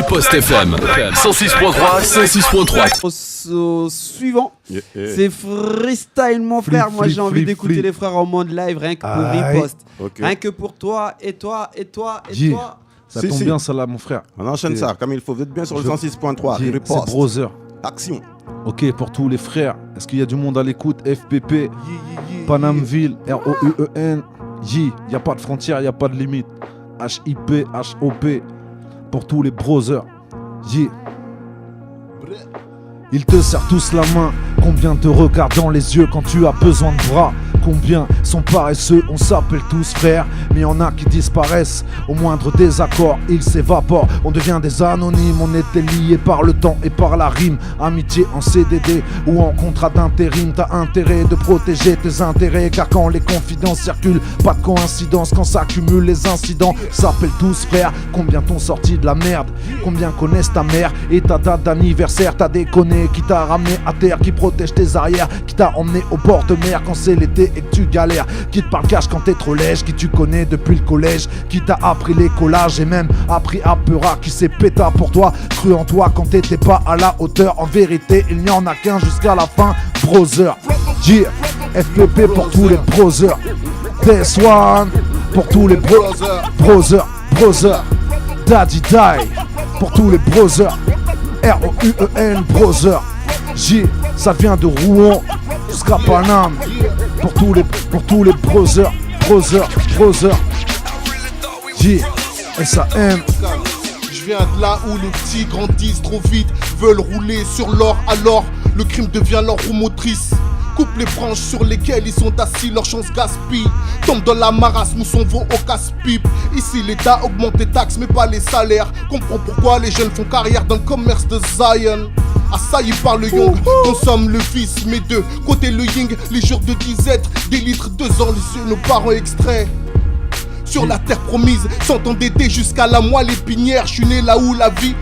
Riposte FM 106.3, 106.3. Au suivant, c'est freestyle mon frère. Moi j'ai envie d'écouter les frères en mode live rien que pour Riposte. Rien que pour toi et toi et toi et toi. Ça tombe bien ça là mon frère. On enchaîne ça comme il faut. Vous êtes bien sur le 106.3. C'est Brother. Action. Ok, pour tous les frères, est-ce qu'il y a du monde à l'écoute? FPP, Panamville, ROUEN, J, il n'y a pas de frontières, il n'y a pas de limite. HIP, HOP, pour tous les brothers, J. Ils te serrent tous la main. Combien te regardent dans les yeux quand tu as besoin de bras? Combien sont paresseux? On s'appelle tous frères, mais y en a qui disparaissent au moindre désaccord, ils s'évaporent. On devient des anonymes, on était liés par le temps et par la rime. Amitié en CDD ou en contrat d'intérim. T'as intérêt de protéger tes intérêts, car quand les confidences circulent, pas de coïncidence. Quand s'accumulent les incidents, s'appellent tous frères. Combien t'ont sorti de la merde? Combien connaissent ta mère et ta date d'anniversaire? T'as déconné, qui t'a ramené à terre, qui protège tes arrières, qui t'a emmené au bord de mer quand c'est l'été et que tu galères, qui te parle cash quand t'es trop lèche, qui tu connais depuis le collège, qui t'a appris les collages et même appris à peurat, qui s'est péta pour toi, cru en toi quand t'étais pas à la hauteur. En vérité, il n'y en a qu'un jusqu'à la fin, Brother. Yeah, FPP pour tous les brothers. This one pour tous les brothers. Daddy Die pour tous les brothers. ROUEN Brother. J, ça vient de Rouen jusqu'à Paname. Pour tous les brothers. J, SAM. Je viens de là où les petits grandissent trop vite, veulent rouler sur l'or, alors le crime devient leur roue motrice. Coupe les branches sur lesquelles ils sont assis, leur chance gaspille. Tombe dans la marasme où son veau au casse-pipe. Ici l'État augmente les taxes mais pas les salaires. Comprends pourquoi les jeunes font carrière dans le commerce de Zion. Assaillis par le young, consomme le vice. Mais de côté le ying, les jours de disette, des litres, 2 ans, les nos parents extraits. Sur la terre promise, sans endetter jusqu'à la moelle épinière. Je suis né là où la vie,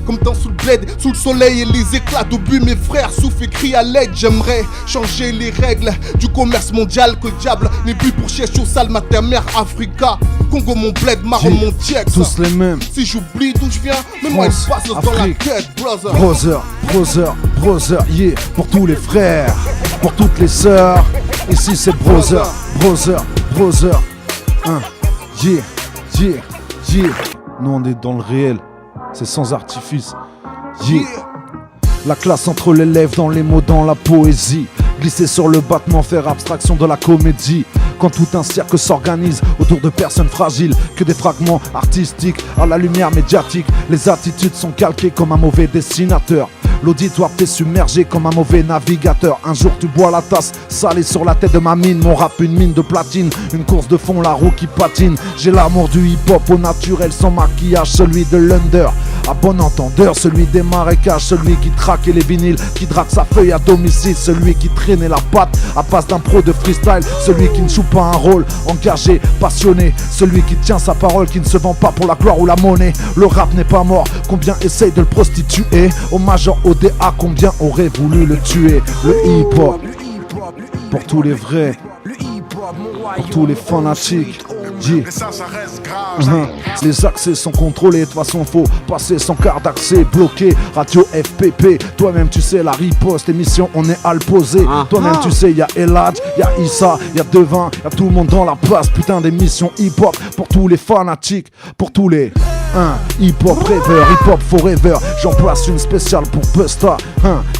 comme dans sous le bled, sous le soleil et les éclats d'obus, mes frères souffrent et crient à l'aide. J'aimerais changer les règles du commerce mondial, que le diable n'est plus pour chercher au sale mater mère Africa. Congo mon bled, Maroc mon tiex. Tous les mêmes. Si j'oublie d'où je viens, mais moi il passe dans la tête, brother. Brother, yeah. Pour tous les frères, pour toutes les sœurs. Ici c'est brother. Yeah. Nous on est dans le réel. C'est sans artifice. Yeah. La classe entre les lèvres, dans les mots, dans la poésie. Glisser sur le battement, faire abstraction de la comédie. Quand tout un cercle s'organise autour de personnes fragiles, que des fragments artistiques à la lumière médiatique. Les attitudes sont calquées comme un mauvais dessinateur. L'auditoire t'est submergé comme un mauvais navigateur. Un jour tu bois la tasse salée sur la tête de ma mine. Mon rap une mine de platine, une course de fond, la roue qui patine. J'ai l'amour du hip-hop au naturel sans maquillage, celui de l'under. À bon entendeur, celui des marécages, celui qui traquait les vinyles, qui drague sa feuille à domicile, celui qui traînait la patte à passe d'un pro de freestyle, celui qui ne joue pas un rôle, engagé, passionné, celui qui tient sa parole, qui ne se vend pas pour la gloire ou la monnaie. Le rap n'est pas mort, combien essayent de le prostituer. Au major ODA, combien auraient voulu le tuer. Le hip-hop, pour tous les vrais, pour tous les fanatiques. Les accès sont contrôlés, de toute façon faut passer son quart d'accès bloqué. Radio FPP, toi-même tu sais la riposte, émission on est à le poser. Toi-même tu sais y'a Eladj, y'a Issa, y'a Devin, y'a tout le monde dans la place. Putain d'émission hip-hop pour tous les fanatiques, pour tous les hip-hop rêveur, hip-hop forever. J'en place une spéciale pour Busta,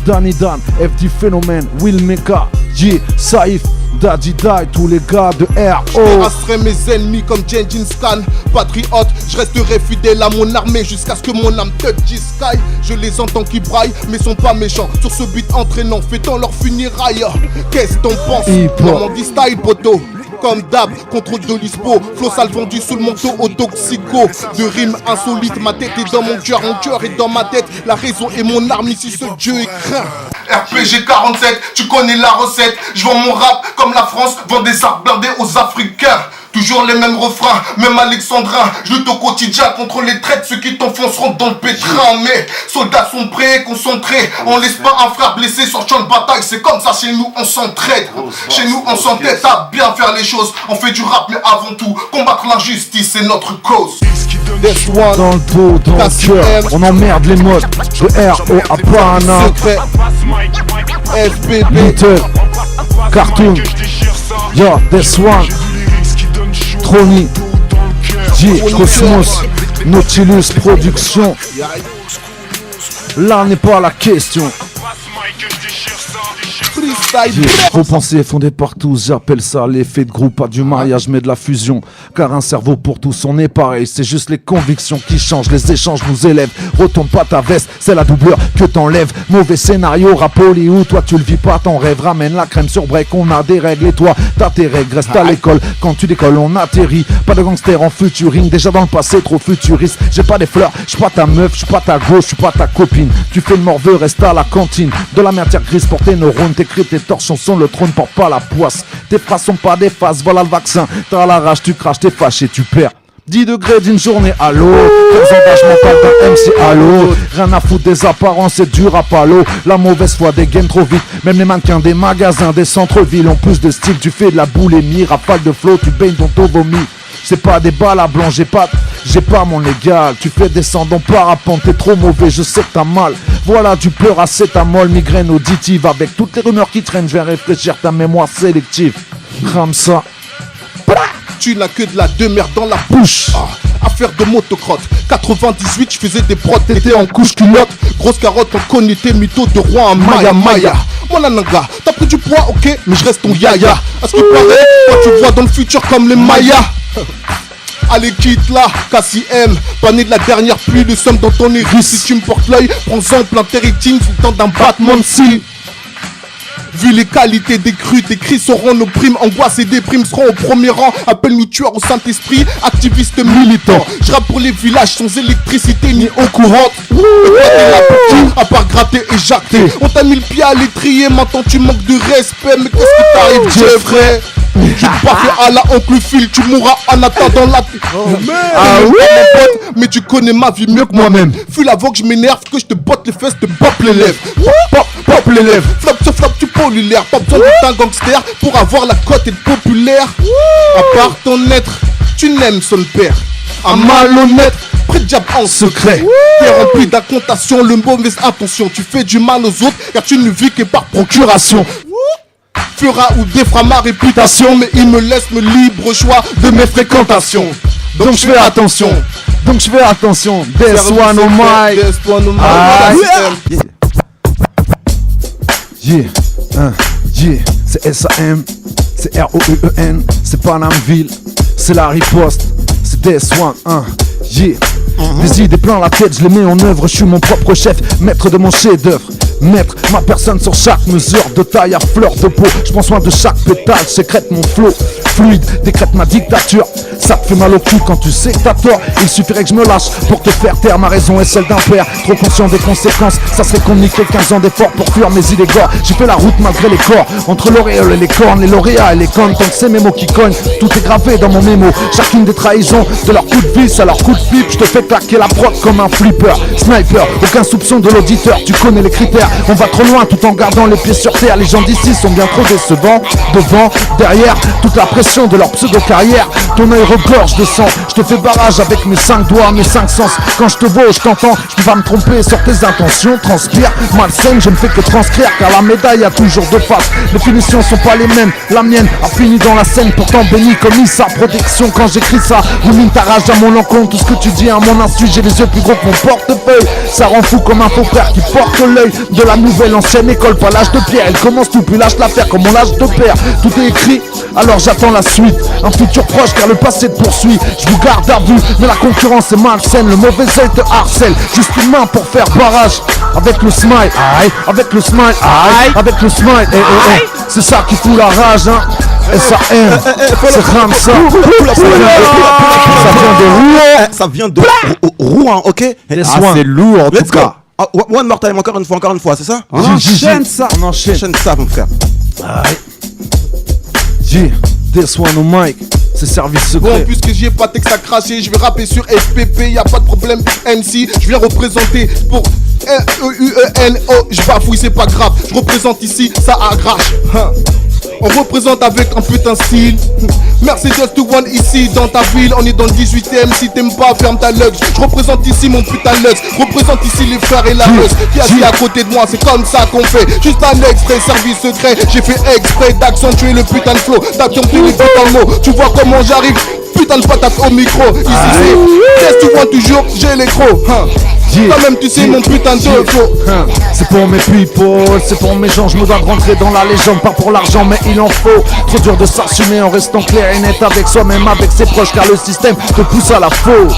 Danny Dan, FD Phénomène, Will Meka, J, Saif, Daddy Die, tous les gars de R.O. Je terrasserai mes ennemis comme Gengis Khan. Patriote, je resterai fidèle à mon armée jusqu'à ce que mon âme touch the sky. Je les entends qui braillent mais sont pas méchants. Sur ce beat entraînant, fêtant leur funérailles. Qu'est-ce que t'en penses? Comment dit style poto? Comme d'hab, contrôle de l'ISPO. Flow sale vendu sous le manteau au toxico. De rimes insolites, ma tête est dans mon cœur est dans ma tête. La raison est mon arme, ici ce Dieu est craint. RPG 47, tu connais la recette. Je vends mon rap comme la France vend des armes blindées aux Africains. Toujours les mêmes refrains, même alexandrin. Je lutte au quotidien contre les traites, ceux qui t'enfonceront dans le pétrin. Mais soldats sont prêts, concentrés. On laisse pas un frère blessé sur le champ de bataille. C'est comme ça, chez nous on s'entraide. Chez nous on s'entête à bien faire les choses. On fait du rap mais avant tout, combattre l'injustice c'est notre cause. Dans le dos, dans le cœur, on emmerde les modes. De R.O. à Pana, FBB, Little, Cartoon, Yo, This One, Trony, J, Cosmos, Nautilus Production. Là n'est pas la question. Repensé, fondé par tous, j'appelle ça l'effet de groupe, pas du mariage mais de la fusion. Car un cerveau pour tous on est pareil, c'est juste les convictions qui changent, les échanges nous élèvent. Retourne pas ta veste, c'est la doubleur que t'enlèves. Mauvais scénario, rap Hollywood, toi tu le vis pas, ton rêve. Ramène la crème sur break, on a des règles et toi t'as tes règles. Reste à l'école, quand tu décolles on atterrit. Pas de gangster en futuring, déjà dans le passé trop futuriste. J'ai pas des fleurs, j'suis pas ta meuf, j'suis pas ta gauche, j'suis pas ta copine. Tu fais le morveux, reste à la cantine. De la matière grise pour tes neurones, t'écris tes torchons sont le trône, porte pas la poisse. Tes phrases sont pas des phases, voilà le vaccin. T'as la rage, tu craches, t'es fâché, tu perds. 10 degrés d'une journée à l'eau, 15 engages mental d'un MC à l'eau. Rien à foutre des apparences, c'est du rap à l'eau. La mauvaise foi dégaine trop vite. Même les mannequins des magasins, des centres-villes ont plus de style. Tu fais de la boulimie, rafale de flow, tu baignes dans ton vomi. C'est pas des balles à blanc, j'ai pas mon légal. Tu fais descendre en parapente, t'es trop mauvais, je sais que t'as mal. Voilà du paracétamol, migraine auditive. Avec toutes les rumeurs qui traînent, je vais réfléchir ta mémoire sélective. Ramsa. Tu n'as que de la demeure dans la bouche. Affaire de motocrotte. 98, je faisais des prods, t'étais en couche culotte. Grosse carotte, on connaît tes mythos de roi en Maya Maya. Mon ananga, t'as pris du poids, ok, mais je reste ton yaya. À ce qui paraît, toi tu vois dans le futur comme les Mayas. Allez quitte là, Cassie M, pané de la dernière pluie, le somme dans ton iris. Si tu me portes l'œil, prends-en plein territing sous le temps d'un Batman si. Vu les qualités des crues, tes cris seront nos primes. Angoisse et déprimes seront au premier rang. Appelle-nous tueurs au Saint-Esprit, activistes militants. Je rappe pour les villages sans électricité ni eau courante. À part gratter et jacter. On t'a mis le pied à l'étrier, maintenant tu manques de respect. Mais qu'est-ce qui t'arrive, Jeffrey? Tu pas fait à la oncle Phil, tu mourras en attendant la... Ah oui, mais tu connais ma vie mieux que moi-même. Fus l'avant que je m'énerve, que je te botte les fesses, te pop les lèvres. Pop les lèvres. Flop ce flop, tu pollues l'air. Pas besoin d'être un gangster pour avoir la cote et être populaire. À part ton être, tu n'aimes son père. Un malhonnête, près de diable en secret. T'es rempli d'incantations, le mauvaise intention. Tu fais du mal aux autres car tu ne vis que par procuration. Fera ou défera ma réputation, mais il me laisse le libre choix de mes fréquentations. Donc je fais attention. This one on my. Yeah, c'est SAM, c'est ROUEN, c'est Panamville, c'est la riposte, c'est This one, yeah. Des idées plein la tête, je les mets en œuvre, je suis mon propre chef, maître de mon chef d'œuvre. Mettre ma personne sur chaque mesure de taille à fleur de peau. Je prends soin de chaque pétale, sécrète mon flow fluide, décrète ma dictature. Ça te fait mal au cul quand tu sais que t'as tort. Il suffirait que je me lâche pour te faire taire. Ma raison est celle d'un père, trop conscient des conséquences. Ça serait qu'on niquait 15 ans d'efforts pour fuir mes idées gore. J'ai fait la route malgré les corps, entre l'auréole et les cornes, les lauréats et les connes. Tant que c'est mes mots qui cognent, tout est gravé dans mon mémo. Chacune des trahisons, de leur coup de vis à leur coup de pipe. Je te fais claquer la prod comme un flipper. Sniper, aucun soupçon de l'auditeur, tu connais les critères. On va trop loin tout en gardant les pieds sur terre. Les gens d'ici sont bien trop décevants. Devant, derrière, toute la pression de leur pseudo-carrière. Ton œil regorge de sang. Je te fais barrage avec mes 5 doigts, mes 5 sens. Quand je te vois, je t'entends. Je peux pas me tromper sur tes intentions. Transpire, malsaine, je ne fais que transcrire. Car la médaille a toujours deux faces. Les finitions sont pas les mêmes. La mienne a fini dans la scène. Pourtant béni comme Issa. Protection quand j'écris ça. Rumine ta rage à mon encontre. Tout ce que tu dis à mon insu. J'ai les yeux plus gros que mon portefeuille. Ça rend fou comme un faux frère qui porte l'œil de la nouvelle ancienne école. Pas l'âge de pierre. Elle commence tout puis lâche l'affaire comme mon âge de père. Tout est écrit, alors j'attends la suite. Un futur proche car le passé te poursuit. Je vous garde à vue, mais la concurrence est malsaine. Le mauvais œil te harcèle. Juste une main pour faire barrage. Avec le smile, aïe. Avec le smile, aïe. Avec le smile, c'est ça qui fout la rage, hein. SAM, c'est Ramsa. Ça vient de Rouen, ok. C'est lourd en tout cas. One more time, encore une fois, c'est ça? On enchaîne ça. On enchaîne ça, mon frère. This one au mic, c'est service secret. Bon, puisque j'y ai pas texte à cracher, je vais rapper sur FPP, y a pas de problème. MC, je viens représenter pour E-U-E-N-O. Je bafouille, c'est pas grave, je représente ici, ça arrache. On représente avec un putain de style. Mercedes to one ici dans ta ville. On est dans le 18ème, si t'aimes pas ferme ta lux. Je représente ici mon putain de lux. Représente ici les frères et la meuse qui est assis à côté de moi, c'est comme ça qu'on fait. Juste un extrait, service secret. J'ai fait exprès d'accentuer le putain de flow, d'accentuer les putains de mots. Tu vois comment j'arrive, putain de patate au micro. Ici c'est test, tu vois toujours, j'ai les crocs. Toi même tu sais mon putain de flow. C'est pour mes people, c'est pour mes gens. Je me dois de rentrer dans la légende, pas pour l'argent mais il en faut. Trop dur de s'assumer en restant clair et net avec soi-même, avec ses proches, car le système te pousse à la faute.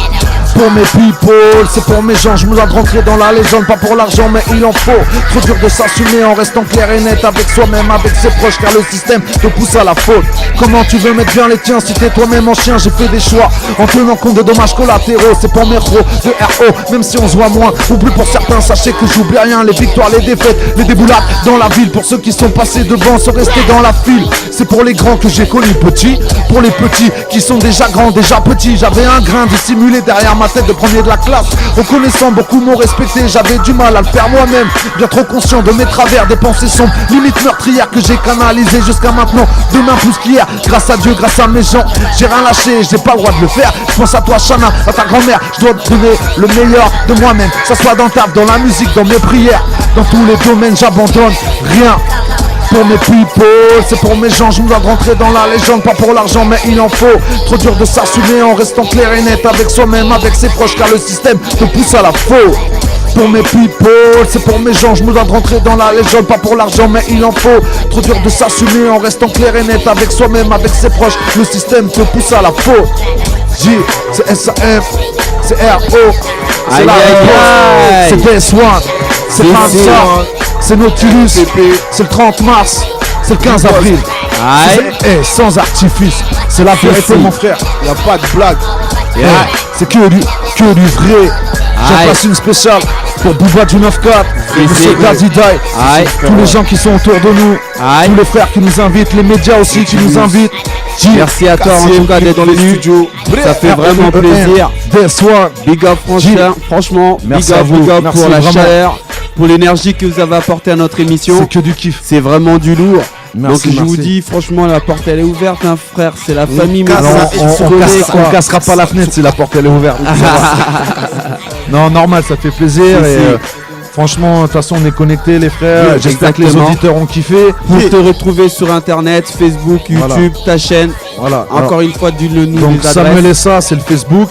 Pour mes people, c'est pour mes gens. Je me dois de rentrer dans la légende, pas pour l'argent mais il en faut. Trop dur de s'assumer en restant clair et net avec soi-même, avec ses proches, car le système te pousse à la faute. Comment tu veux mettre bien les tiens si t'es toi-même en chien? J'ai fait des choix en tenant compte de dommages collatéraux. C'est pour mes héros de RO, même si on se voit moins ou plus pour certains. Sachez que j'oublie rien, les victoires, les défaites, les déboulades dans la ville. Pour ceux qui sont passés devant, sont restés dans la file. C'est pour les grands que j'ai connus petits, pour les petits qui sont déjà grands, déjà petits. J'avais un grain dissimulé derrière ma tête de premier de la classe. Reconnaissant, beaucoup m'ont respecté, j'avais du mal à le faire moi-même. Bien trop conscient de mes travers, des pensées sombres, limite meurtrières que j'ai canalisées jusqu'à maintenant. Demain plus qu'hier, grâce à Dieu, grâce à mes gens, j'ai rien lâché, j'ai pas le droit de le faire. Je pense à toi Chana, à ta grand-mère, je dois te donner le meilleur de moi-même. Ça soit dans taf, dans la musique, dans mes prières, dans tous les domaines j'abandonne rien. Pour mes people, c'est pour mes gens, je me dois de rentrer dans la légende, pas pour l'argent mais il en faut. Trop dur de s'assumer en restant clair et net avec soi-même, avec ses proches, car le système te pousse à la faute. Pour mes people, c'est pour mes gens, je me dois de rentrer dans la légende, pas pour l'argent mais il en faut. Trop dur de s'assumer en restant clair et net avec soi-même, avec ses proches, le système te pousse à la faute. J, c'est SAF, c'est RO, c'est la réponse, c'est PS1, c'est Hansa, c'est Nautilus, c'est le 30 mars, c'est le 15 avril. Et sans artifice, c'est la vérité mon frère, Y'a pas de blague. c'est que du vrai. J'en passe une spéciale pour Bouba du 9-4, Monsieur Gazidaï, tous les gens qui sont autour de nous, tous les frères qui nous invitent, les médias aussi qui nous invitent. Merci à toi en tout cas d'être venu. Ça fait vraiment plaisir. Big up franchement, merci big up merci pour la vraiment. chaleur, pour l'énergie que vous avez apportée à notre émission. C'est que du kiff. C'est vraiment du lourd. Merci, donc je merci. vous dis franchement, la porte elle est ouverte hein, frère, c'est la famille. Alors, on cassera pas la fenêtre si la porte elle est ouverte. Non, normal, ça fait plaisir. Franchement, de toute façon, on est connectés, les frères. Oui, j'espère que les auditeurs ont kiffé. Pour te retrouver sur internet, Facebook, YouTube, ta chaîne. Voilà. Encore une fois, dis-le nous. Donc, les Samuel adresses. SA, c'est le Facebook.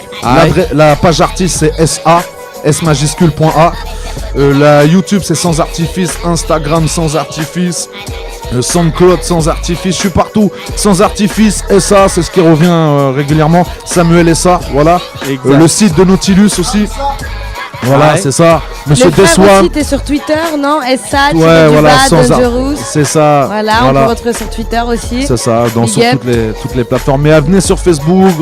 La page artiste, c'est SA, S majuscule point A. La YouTube, c'est sans artifice. Instagram, sans artifice. SoundCloud, sans artifice. Je suis partout, sans artifice. SA, c'est ce qui revient régulièrement. Samuel SA, voilà. Le site de Nautilus aussi. Voilà, c'est ça. Monsieur Deswan. aussi, t'es sur Twitter, non? SA, Dangerous. C'est ça. Voilà, on peut retrouver sur Twitter aussi. C'est ça, sur toutes les plateformes. Mais venez sur Facebook,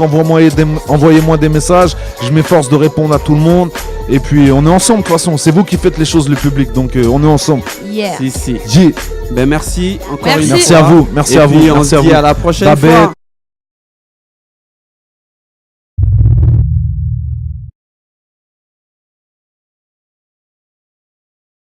envoyez-moi des messages. Je m'efforce de répondre à tout le monde. Et puis on est ensemble de toute façon. C'est vous qui faites les choses, le public. Donc on est ensemble. Yeah. Si. J. Ben merci encore une fois. Merci à vous. Merci à vous. On se dit à la prochaine fois.